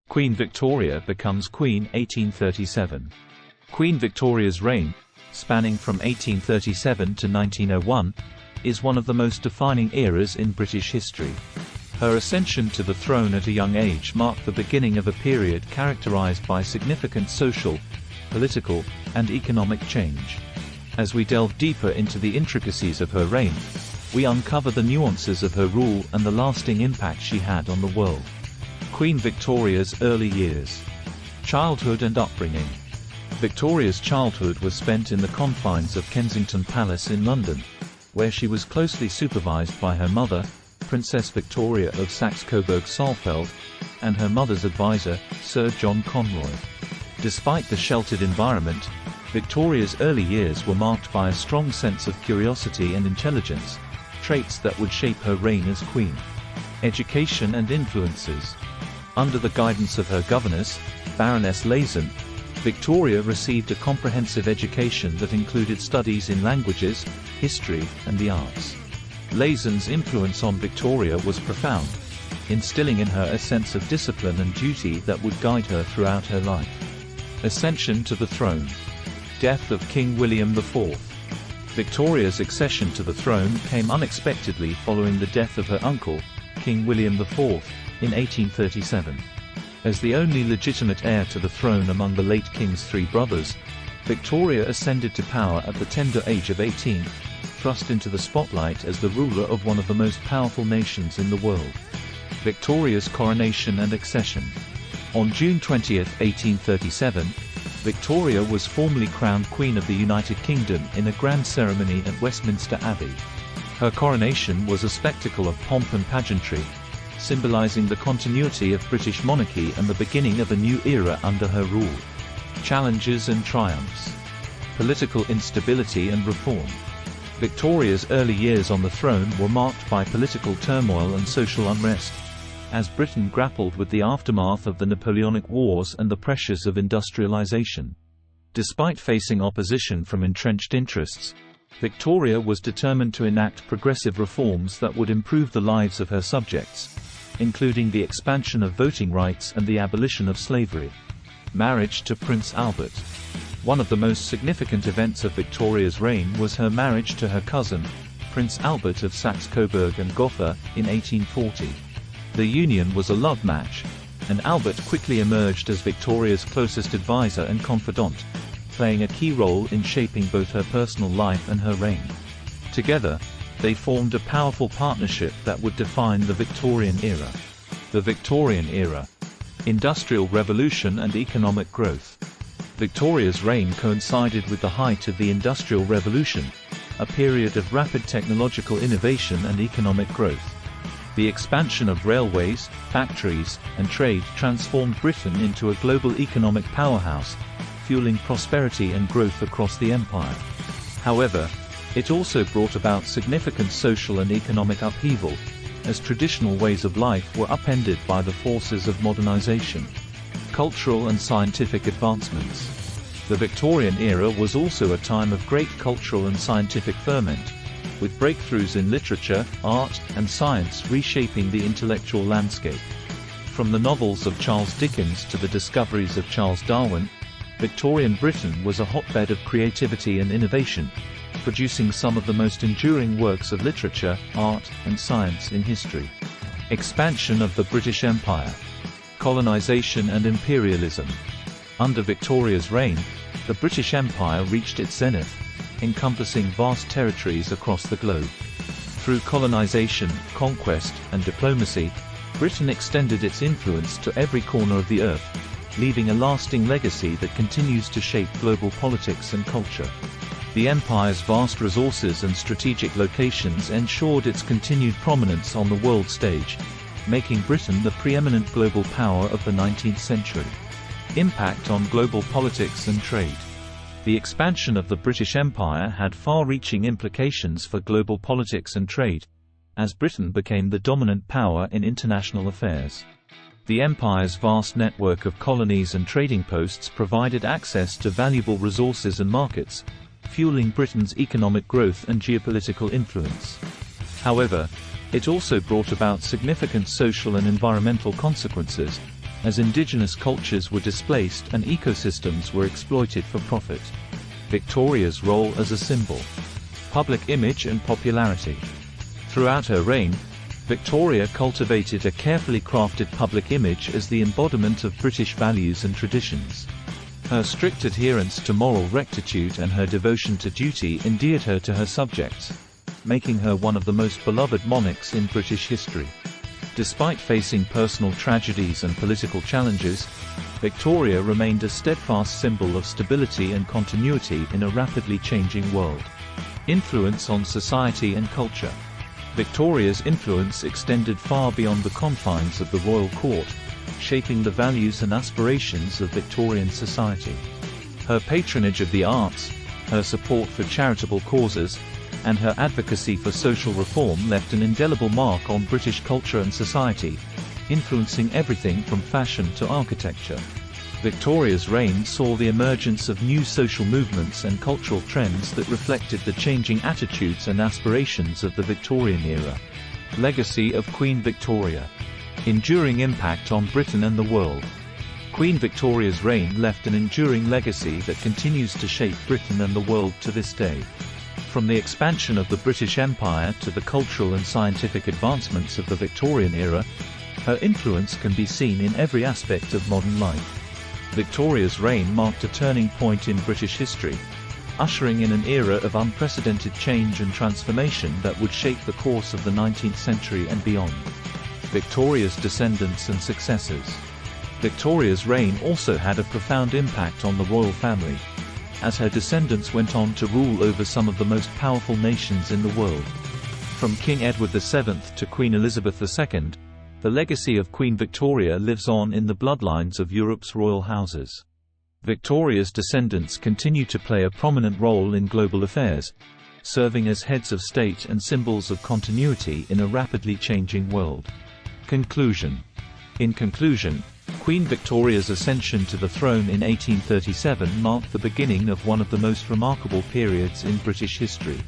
Queen Victoria becomes Queen 1837. Queen Victoria's reign, spanning from 1837 to 1901, is one of the most defining eras in British history. Her ascension to the throne at a young age marked the beginning of a period characterised by significant social, political, and economic change. As we delve deeper into the intricacies of her reign, we uncover the nuances of her rule and the lasting impact she had on the world. Queen Victoria's early years. Childhood and upbringing. Victoria's childhood was spent in the confines of Kensington Palace in London, where she was closely supervised by her mother, Princess Victoria of Saxe-Coburg-Saalfeld, and her mother's advisor, Sir John Conroy. Despite the sheltered environment, Victoria's early years were marked by a strong sense of curiosity and intelligence, traits that would shape her reign as queen. Education and influences. Under the guidance of her governess, Baroness Leysen, Victoria received a comprehensive education that included studies in languages, history, and the arts. Leysen's influence on Victoria was profound, instilling in her a sense of discipline and duty that would guide her throughout her life. Ascension to the throne. Death of King William IV. Victoria's accession to the throne came unexpectedly following the death of her uncle, King William IV, in 1837. As the only legitimate heir to the throne among the late king's three brothers, Victoria ascended to power at the tender age of 18, thrust into the spotlight as the ruler of one of the most powerful nations in the world. Victoria's coronation and accession. On June 20, 1837, Victoria was formally crowned Queen of the United Kingdom in a grand ceremony at Westminster Abbey. Her coronation was a spectacle of pomp and pageantry, symbolizing the continuity of British monarchy and the beginning of a new era under her rule. Challenges and triumphs. Political instability and reform. Victoria's early years on the throne were marked by political turmoil and social unrest, as Britain grappled with the aftermath of the Napoleonic Wars and the pressures of industrialization. Despite facing opposition from entrenched interests, Victoria was determined to enact progressive reforms that would improve the lives of her subjects, including the expansion of voting rights and the abolition of slavery. Marriage to Prince Albert. One of the most significant events of Victoria's reign was her marriage to her cousin, Prince Albert of Saxe-Coburg and Gotha, in 1840. The union was a love match, and Albert quickly emerged as Victoria's closest advisor and confidant, playing a key role in shaping both her personal life and her reign. Together, they formed a powerful partnership that would define the Victorian era. The Victorian era. Industrial revolution and economic growth. Victoria's reign coincided with the height of the Industrial Revolution, a period of rapid technological innovation and economic growth. The expansion of railways, factories, and trade transformed Britain into a global economic powerhouse, fueling prosperity and growth across the empire. However, it also brought about significant social and economic upheaval, as traditional ways of life were upended by the forces of modernization. Cultural and scientific advancements. The Victorian era was also a time of great cultural and scientific ferment, with breakthroughs in literature, art, and science reshaping the intellectual landscape. From the novels of Charles Dickens to the discoveries of Charles Darwin, Victorian Britain was a hotbed of creativity and innovation, producing some of the most enduring works of literature, art, and science in history. Expansion of the British Empire. Colonization and imperialism. Under Victoria's reign, the British Empire reached its zenith, encompassing vast territories across the globe. Through colonization, conquest, and diplomacy, Britain extended its influence to every corner of the earth, leaving a lasting legacy that continues to shape global politics and culture. The empire's vast resources and strategic locations ensured its continued prominence on the world stage, making Britain the preeminent global power of the 19th century. Impact on global politics and trade. The expansion of the British Empire had far-reaching implications for global politics and trade, as Britain became the dominant power in international affairs. The empire's vast network of colonies and trading posts provided access to valuable resources and markets, fueling Britain's economic growth and geopolitical influence. However, it also brought about significant social and environmental consequences, as indigenous cultures were displaced and ecosystems were exploited for profit. Victoria's role as a symbol. Public image and popularity. Throughout her reign, Victoria cultivated a carefully crafted public image as the embodiment of British values and traditions. Her strict adherence to moral rectitude and her devotion to duty endeared her to her subjects, making her one of the most beloved monarchs in British history. Despite facing personal tragedies and political challenges, Victoria remained a steadfast symbol of stability and continuity in a rapidly changing world. Influence on society and culture. Victoria's influence extended far beyond the confines of the royal court, shaping the values and aspirations of Victorian society. Her patronage of the arts, her support for charitable causes, and her advocacy for social reform left an indelible mark on British culture and society, influencing everything from fashion to architecture. Victoria's reign saw the emergence of new social movements and cultural trends that reflected the changing attitudes and aspirations of the Victorian era. Legacy of Queen Victoria. Enduring impact on Britain and the world. Queen Victoria's reign left an enduring legacy that continues to shape Britain and the world to this day. From the expansion of the British Empire to the cultural and scientific advancements of the Victorian era, her influence can be seen in every aspect of modern life. Victoria's reign marked a turning point in British history, ushering in an era of unprecedented change and transformation that would shape the course of the 19th century and beyond. Victoria's descendants and successors. Victoria's reign also had a profound impact on the royal family, as her descendants went on to rule over some of the most powerful nations in the world. From King Edward VII to Queen Elizabeth II, the legacy of Queen Victoria lives on in the bloodlines of Europe's royal houses. Victoria's descendants continue to play a prominent role in global affairs, serving as heads of state and symbols of continuity in a rapidly changing world. Conclusion. In conclusion, Queen Victoria's ascension to the throne in 1837 marked the beginning of one of the most remarkable periods in British history.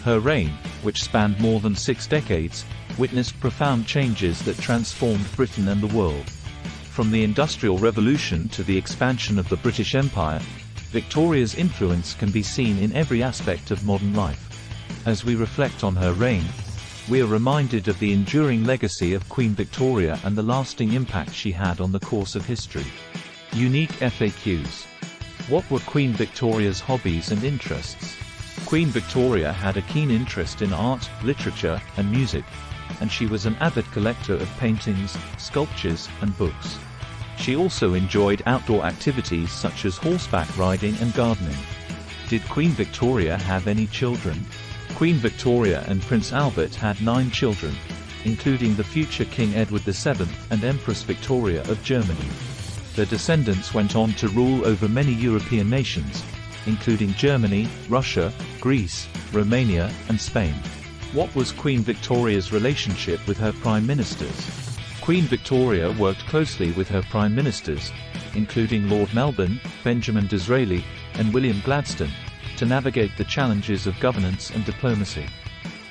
Her reign, which spanned more than 6 decades, witnessed profound changes that transformed Britain and the world. From the Industrial Revolution to the expansion of the British Empire, Victoria's influence can be seen in every aspect of modern life. As we reflect on her reign, we are reminded of the enduring legacy of Queen Victoria and the lasting impact she had on the course of history. Unique FAQs. What were Queen Victoria's hobbies and interests? Queen Victoria had a keen interest in art, literature, and music, and she was an avid collector of paintings, sculptures, and books. She also enjoyed outdoor activities such as horseback riding and gardening. Did Queen Victoria have any children? Queen Victoria and Prince Albert had 9 children, including the future King Edward VII and Empress Victoria of Germany. Their descendants went on to rule over many European nations, including Germany, Russia, Greece, Romania, and Spain. What was Queen Victoria's relationship with her prime ministers? Queen Victoria worked closely with her prime ministers, including Lord Melbourne, Benjamin Disraeli, and William Gladstone, to navigate the challenges of governance and diplomacy.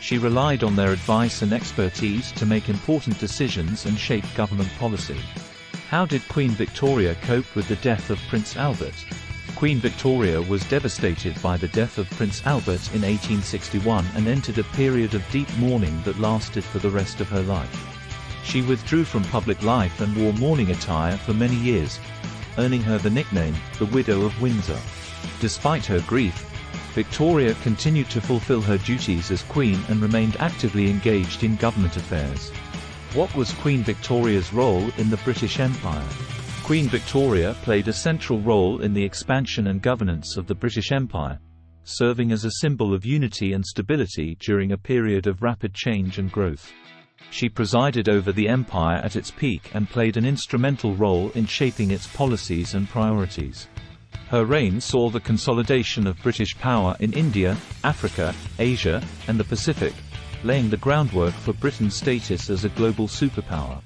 She relied on their advice and expertise to make important decisions and shape government policy. How did Queen Victoria cope with the death of Prince Albert? Queen Victoria was devastated by the death of Prince Albert in 1861 and entered a period of deep mourning that lasted for the rest of her life. She withdrew from public life and wore mourning attire for many years, earning her the nickname, the Widow of Windsor. Despite her grief, Victoria continued to fulfill her duties as Queen and remained actively engaged in government affairs. What was Queen Victoria's role in the British Empire? Queen Victoria played a central role in the expansion and governance of the British Empire, serving as a symbol of unity and stability during a period of rapid change and growth. She presided over the empire at its peak and played an instrumental role in shaping its policies and priorities. Her reign saw the consolidation of British power in India, Africa, Asia, and the Pacific, laying the groundwork for Britain's status as a global superpower.